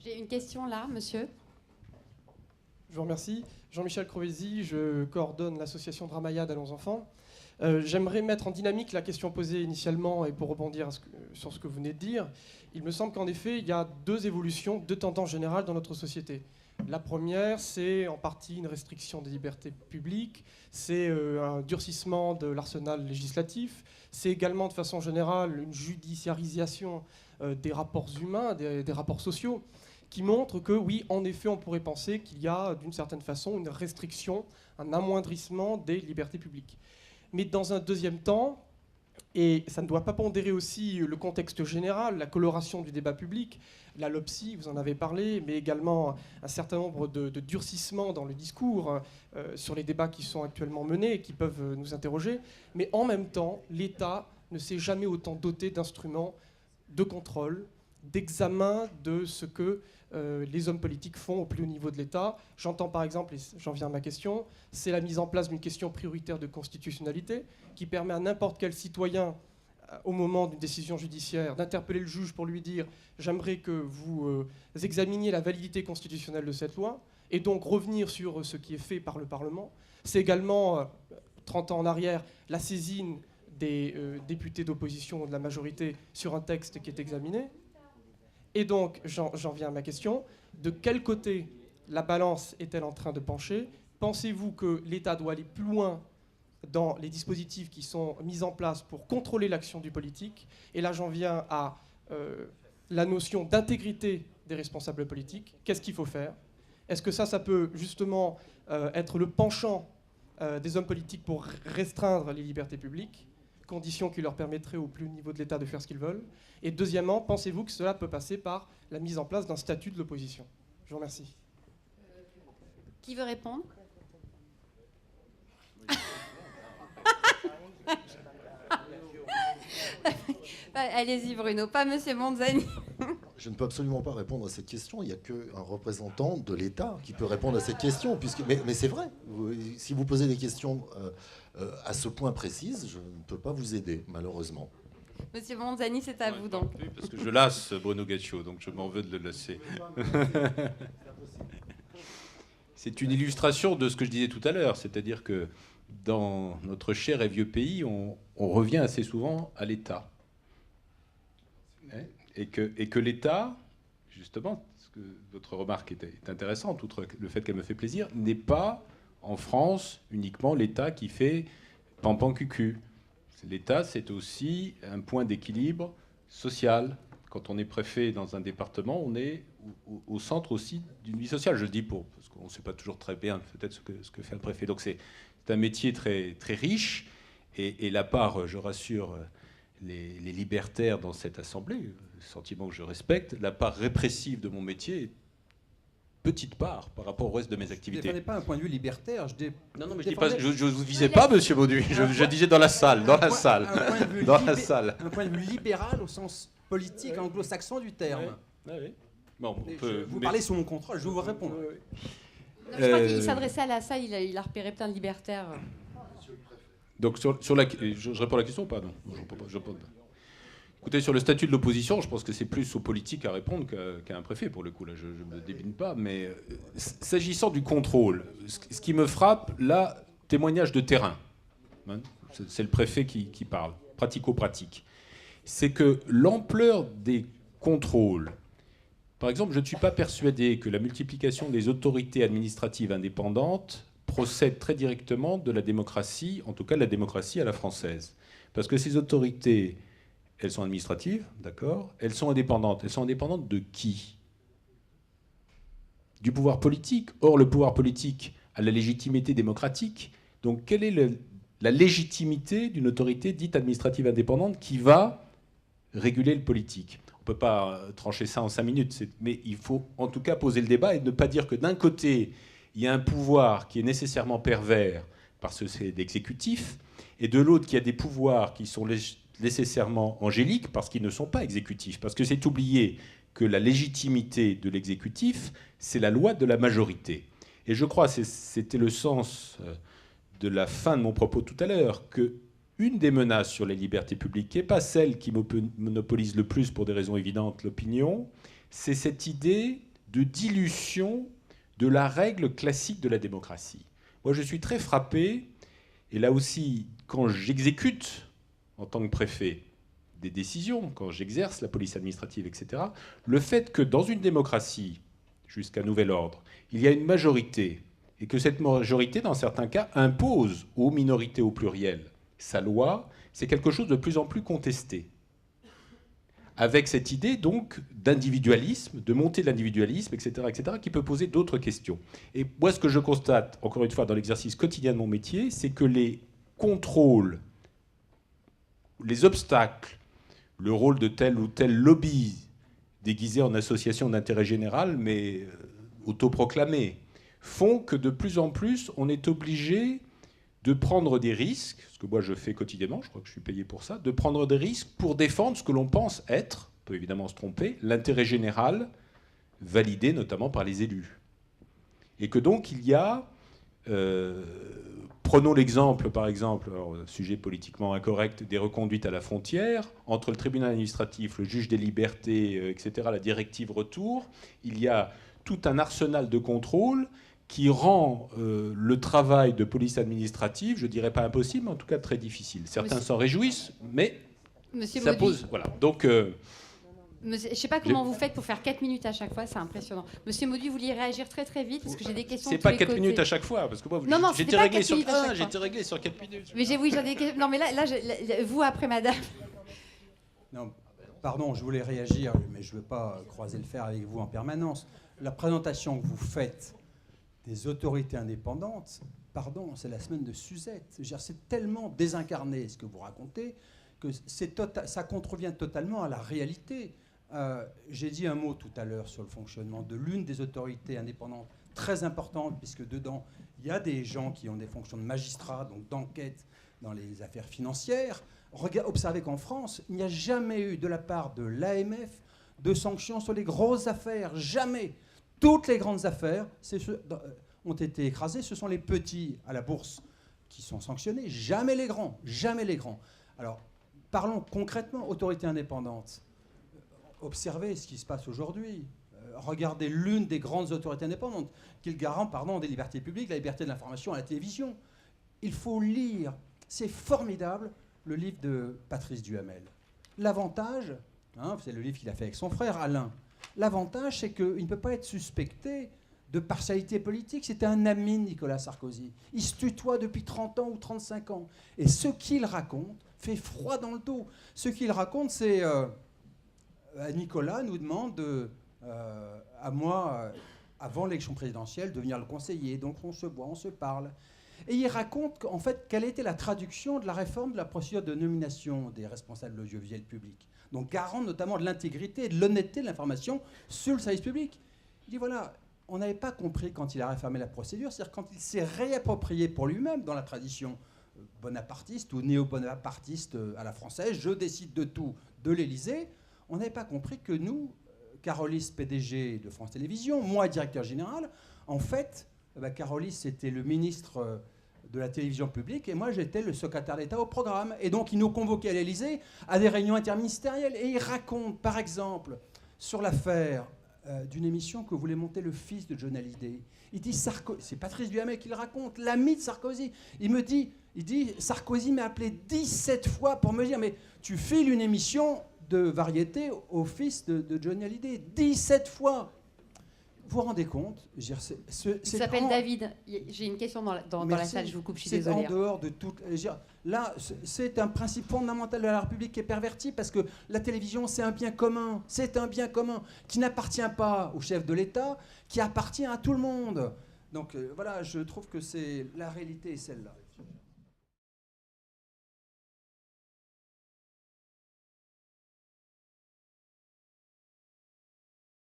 J'ai une question là, monsieur. Je vous remercie. Jean-Michel Crovesi, je coordonne l'association Dramayade Allons Enfants. J'aimerais mettre en dynamique la question posée initialement et pour rebondir sur ce que vous venez de dire. Il me semble qu'en effet, il y a deux évolutions, deux tendances générales dans notre société. La première, c'est en partie une restriction des libertés publiques, c'est un durcissement de l'arsenal législatif, c'est également de façon générale une judiciarisation des rapports humains, des rapports sociaux, qui montre que oui, en effet, on pourrait penser qu'il y a d'une certaine façon une restriction, un amoindrissement des libertés publiques. Mais dans un deuxième temps, et ça ne doit pas pondérer aussi le contexte général, la coloration du débat public, la LOPSI, vous en avez parlé, mais également un certain nombre de durcissements dans le discours sur les débats qui sont actuellement menés et qui peuvent nous interroger. Mais en même temps, l'État ne s'est jamais autant doté d'instruments de contrôle, d'examen de ce que les hommes politiques font au plus haut niveau de l'État. J'entends par exemple, et j'en viens à ma question, c'est la mise en place d'une question prioritaire de constitutionnalité qui permet à n'importe quel citoyen, au moment d'une décision judiciaire, d'interpeller le juge pour lui dire « j'aimerais que vous examiniez la validité constitutionnelle de cette loi » et donc revenir sur ce qui est fait par le Parlement. C'est également, 30 ans en arrière, la saisine des députés d'opposition ou de la majorité sur un texte qui est examiné. Et donc, j'en viens à ma question. De quel côté la balance est-elle en train de pencher? Pensez-vous que l'État doit aller plus loin dans les dispositifs qui sont mis en place pour contrôler l'action du politique? Et là, j'en viens à la notion d'intégrité des responsables politiques. Qu'est-ce qu'il faut faire? Est-ce que ça peut justement être le penchant des hommes politiques pour restreindre les libertés publiques, conditions qui leur permettraient au plus haut niveau de l'État de faire ce qu'ils veulent? Et deuxièmement, pensez-vous que cela peut passer par la mise en place d'un statut de l'opposition? Je vous remercie. Qui veut répondre? Allez-y Bruno, pas Monsieur Monzani. Je ne peux absolument pas répondre à cette question. Il n'y a qu'un représentant de l'État qui peut répondre à cette question. Mais c'est vrai. Si vous posez des questions à ce point précises, je ne peux pas vous aider, malheureusement. Monsieur Monzani, c'est à vous donc. Parce que je lasse Bruno Gaccio, donc je m'en veux de le lasser. C'est une illustration de ce que je disais tout à l'heure, c'est-à-dire que dans notre cher et vieux pays, on revient assez souvent à l'État. Et que l'État, justement, parce que votre remarque est intéressante, outre le fait qu'elle me fait plaisir, n'est pas, en France, uniquement l'État qui fait pampan-cucu. L'État, c'est aussi un point d'équilibre social. Quand on est préfet dans un département, on est au centre aussi d'une vie sociale. Je le dis parce qu'on ne sait pas toujours très bien peut-être ce que fait un préfet. Donc c'est un métier très, très riche. Et la part, je rassure les libertaires dans cette assemblée, sentiment que je respecte, la part répressive de mon métier est petite part par rapport au reste de mes activités. Je ne défendais pas un point de vue libertaire. Non, mais je ne vous visais pas, monsieur Bauduit. Je disais dans la salle. Dans la salle. Un point de vue libéral au sens politique anglo-saxon du terme. Oui. Bon, vous parlez sous mon contrôle, je vais vous répondre. Non, je crois qu'il s'adressait à la salle, il a repéré plein de libertaires. Donc, je réponds à la question ou pas? Non, je réponds pas. Écoutez, sur le statut de l'opposition, je pense que c'est plus aux politiques à répondre qu'à un préfet, pour le coup. Là, je ne me débine pas. Mais s'agissant du contrôle, ce qui me frappe, là, témoignage de terrain. Hein, c'est le préfet qui parle, pratico-pratique. C'est que l'ampleur des contrôles... Par exemple, je ne suis pas persuadé que la multiplication des autorités administratives indépendantes procède très directement de la démocratie, en tout cas de la démocratie à la française. Parce que ces autorités... Elles sont administratives, d'accord. Elles sont indépendantes. Elles sont indépendantes de qui? Du pouvoir politique. Or, le pouvoir politique a la légitimité démocratique. Donc, quelle est la légitimité d'une autorité dite administrative indépendante qui va réguler le politique? On ne peut pas trancher ça en 5 minutes, mais il faut en tout cas poser le débat et ne pas dire que d'un côté, il y a un pouvoir qui est nécessairement pervers parce que c'est l'exécutif, et de l'autre, qu'il y a des pouvoirs qui sont nécessairement angéliques parce qu'ils ne sont pas exécutifs. Parce que c'est oublier que la légitimité de l'exécutif, c'est la loi de la majorité. Et je crois, c'était le sens de la fin de mon propos tout à l'heure, qu'une des menaces sur les libertés publiques, qui n'est pas celle qui monopolise le plus pour des raisons évidentes l'opinion, c'est cette idée de dilution de la règle classique de la démocratie. Moi, je suis très frappé, et là aussi, quand j'exécute, en tant que préfet, des décisions, quand j'exerce la police administrative, etc., le fait que dans une démocratie, jusqu'à nouvel ordre, il y a une majorité, et que cette majorité, dans certains cas, impose aux minorités au pluriel sa loi, c'est quelque chose de plus en plus contesté. Avec cette idée, donc, d'individualisme, de montée de l'individualisme, etc., qui peut poser d'autres questions. Et moi, ce que je constate, encore une fois, dans l'exercice quotidien de mon métier, c'est que les contrôles, les obstacles, le rôle de tel ou tel lobby déguisé en association d'intérêt général, mais autoproclamé, font que de plus en plus, on est obligé de prendre des risques, ce que moi je fais quotidiennement, je crois que je suis payé pour ça, de prendre des risques pour défendre ce que l'on pense être, on peut évidemment se tromper, l'intérêt général, validé notamment par les élus. Et que donc il y a, prenons l'exemple par exemple, alors, sujet politiquement incorrect, des reconduites à la frontière, entre le tribunal administratif, le juge des libertés, etc., la directive retour, il y a tout un arsenal de contrôle qui rend le travail de police administrative, je ne dirais pas impossible, mais en tout cas très difficile. Certains s'en réjouissent, mais ça pose... Voilà. Donc, je ne sais pas comment vous faites pour faire 4 minutes à chaque fois, c'est impressionnant. Monsieur Mauduit, vous vouliez réagir très très vite, parce que j'ai des questions. C'est pas 4 minutes à chaque fois, parce que moi, j'étais réglé sur 4 minutes. Mais oui, j'en ai des questions. Non, mais là vous après, madame. Non, pardon, je voulais réagir, mais je ne veux pas croiser le fer avec vous en permanence. La présentation que vous faites des autorités indépendantes, pardon, c'est la semaine de Suzette. C'est tellement désincarné ce que vous racontez que ça contrevient totalement à la réalité. J'ai dit un mot tout à l'heure sur le fonctionnement de l'une des autorités indépendantes très importantes, puisque dedans, il y a des gens qui ont des fonctions de magistrats, donc d'enquête dans les affaires financières. Observez qu'en France, il n'y a jamais eu de la part de l'AMF de sanctions sur les grosses affaires. Jamais. Toutes les grandes affaires ont été écrasées. Ce sont les petits à la bourse qui sont sanctionnés. Jamais les grands. Jamais les grands. Alors, parlons concrètement, autorité indépendante. Observez ce qui se passe aujourd'hui. Regardez l'une des grandes autorités indépendantes, qui est le garant, des libertés publiques, la liberté de l'information à la télévision. Il faut lire, c'est formidable, le livre de Patrice Duhamel. L'avantage, c'est le livre qu'il a fait avec son frère Alain, l'avantage, c'est qu'il ne peut pas être suspecté de partialité politique. C'était un ami de Nicolas Sarkozy. Il se tutoie depuis 30 ans ou 35 ans. Et ce qu'il raconte fait froid dans le dos. Ce qu'il raconte, c'est... Nicolas nous demande à moi, avant l'élection présidentielle, de venir le conseiller. Donc on se voit, on se parle. Et il raconte en fait quelle était la traduction de la réforme de la procédure de nomination des responsables de l'audiovisuel public. Donc garant notamment de l'intégrité et de l'honnêteté de l'information sur le service public. Il dit voilà, on n'avait pas compris quand il a réformé la procédure, c'est-à-dire quand il s'est réapproprié pour lui-même dans la tradition bonapartiste ou néo-bonapartiste à la française, je décide de tout de l'Élysée, on n'avait pas compris que nous, Carolis, PDG de France Télévisions, moi, directeur général, en fait, Carolis, c'était le ministre de la télévision publique et moi, j'étais le secrétaire d'État au programme. Et donc, il nous convoquait à l'Élysée à des réunions interministérielles. Et il raconte, par exemple, sur l'affaire d'une émission que voulait monter le fils de John Hallyday. Il dit, c'est Patrice Duhamel qui le raconte, l'ami de Sarkozy. Il dit, Sarkozy m'a appelé 17 fois pour me dire, mais tu files une émission de variété au fils de Johnny Hallyday. 17 fois. Vous vous rendez compte? Il s'appelle David. J'ai une question dans la salle, je vous coupe, je suis désolée. C'est en dehors de tout... Là, c'est un principe fondamental de la République qui est perverti parce que la télévision, c'est un bien commun. C'est un bien commun qui n'appartient pas au chef de l'État, qui appartient à tout le monde. Donc voilà, je trouve que la réalité est celle-là.